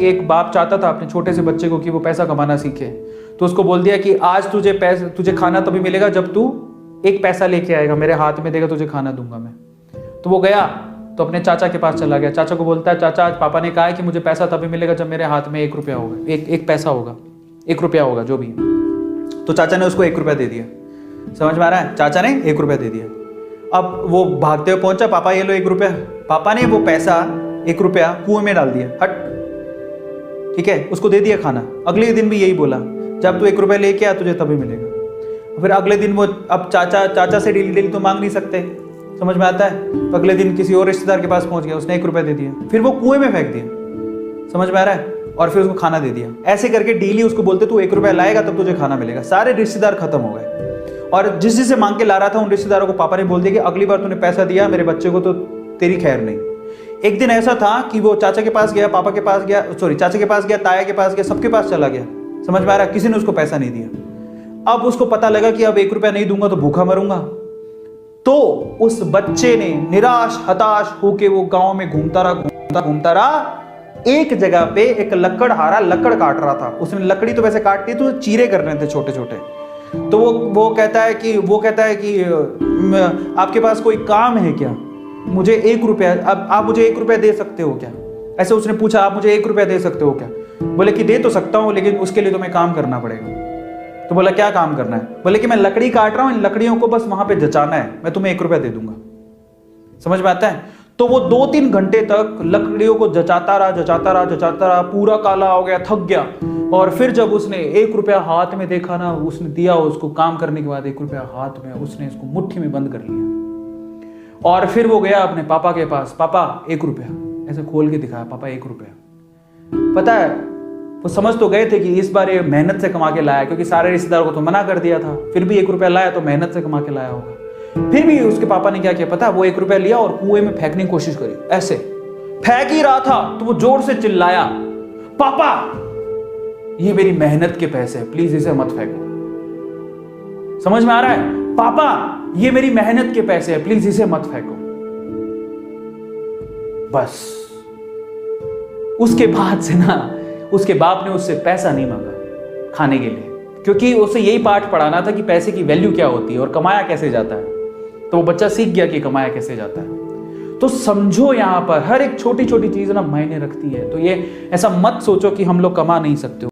एक बाप चाहता था अपने छोटे से बच्चे को कि वो पैसा कमाना सीखे, तो उसको बोल दिया कि आज तुझे खाना तभी मिलेगा जब तू एक पैसा लेके आएगा, मेरे हाथ में देगा, तुझे खाना दूंगा मैं। तो वो गया तो अपने चाचा के पास चला गया। चाचा को बोलता है, चाचा आज पापा ने कहा है कि मुझे पैसा तभी मिलेगा जब मेरे हाथ में 1 रुपया होगा, एक पैसा होगा, 1 रुपया होगा जो भी। तो चाचा ने उसको 1 रुपया दे दिया। समझ में आ रहा है? चाचा ने 1 रुपया दे दिया। अब वो भागते हुए पहुंचा, पापा ये लो 1 रुपया। पापा ने वो पैसा 1 रुपया कुएं में डाल दिया, हट, ठीक है, उसको दे दिया खाना। अगले दिन भी यही बोला, जब तू 1 रुपया लेके आ तुझे तभी मिलेगा। फिर अगले दिन वो, अब चाचा से डेली तो मांग नहीं सकते, समझ में आता है? तो अगले दिन किसी और रिश्तेदार के पास पहुंच गया, उसने 1 रुपया दे दिया, फिर वो कुएं में फेंक दिया। समझ में आ रहा है? और फिर उसको खाना दे दिया। ऐसे करके डेली उसको बोलते तू 1 रुपया लाएगा तब तुझे खाना मिलेगा। सारे रिश्तेदार खत्म हो गए, और जिस जिससे मांग के ला रहा था उन रिश्तेदारों को पापा ने बोल दिया कि अगली बार तूने पैसा दिया मेरे बच्चे को तो तेरी खैर नहीं। एक दिन ऐसा था कि वो चाचा के पास गया, पापा के पास गया, चाचा के पास गया, ताया के पास गया, सबके पास चला गया। समझ में आ रहा है? किसी ने उसको पैसा नहीं दिया। अब उसको पता लगा कि अब 1 रुपया नहीं दूंगा तो भूखा मरूंगा। तो उस बच्चे ने निराश हताश होके वो गांव में घूमता रहा। एक जगह पे एक लकड़हारा लकड़ काट रहा था। उसने लकड़ी तो वैसे काटती तो चीरे कर रहे थे छोटे छोटे। तो वो कहता है कि आपके पास कोई काम है क्या? मुझे 1 रुपया, अब आप मुझे 1 रुपया दे सकते हो क्या? ऐसे उसने पूछा, आप मुझे 1 रुपया दे सकते हो क्या? बोले कि दे तो सकता हूं, लेकिन उसके लिए तुम्हें काम करना पड़ेगा। तो बोला क्या काम करना है? बोले कि मैं लकड़ी काट रहा हूं, इन लकड़ियों को बस वहां पे जचाना है, मैं तुम्हें 1 रुपया दे दूंगा। समझ में आता है? तो वो 2-3 घंटे तक लकड़ियों को जचाता रहा, पूरा काला हो गया, थक गया। और फिर जब उसने 1 रुपया हाथ में देखा ना, उसने दिया उसको काम करने के बाद 1 रुपया हाथ में, उसने इसको मुट्ठी में बंद कर लिया। और फिर वो गया अपने पापा के पास, पापा 1 रुपया, ऐसे खोल के दिखाया, पापा 1 रुपया। पता है, वो समझ तो गए थे कि इस बार ये मेहनत से कमा के लाया, क्योंकि सारे रिश्तेदारों को तो मना कर दिया था, फिर भी 1 रुपया लाया तो मेहनत से कमा के लाया होगा। फिर भी उसके पापा ने क्या किया पता? वो 1 रुपया लिया और कुएं में फेंकने की कोशिश करी। ऐसे फेंक ही रहा था तो वो जोर से चिल्लाया, पापा ये मेरी मेहनत के पैसे हैं, प्लीज इसे मत फेंको। समझ में आ रहा है? पापा ये मेरी मेहनत के पैसे हैं, प्लीज इसे मत फेंको। बस उसके बाद से ना उसके बाप ने उससे पैसा नहीं मांगा खाने के लिए, क्योंकि उसे यही पाठ पढ़ाना था कि पैसे की वैल्यू क्या होती है और कमाया कैसे जाता है। तो वो बच्चा सीख गया कि कमाया कैसे जाता है। तो समझो यहां पर हर एक छोटी छोटी चीज ना मायने रखती है। तो ये ऐसा मत सोचो कि हम लोग कमा नहीं सकते।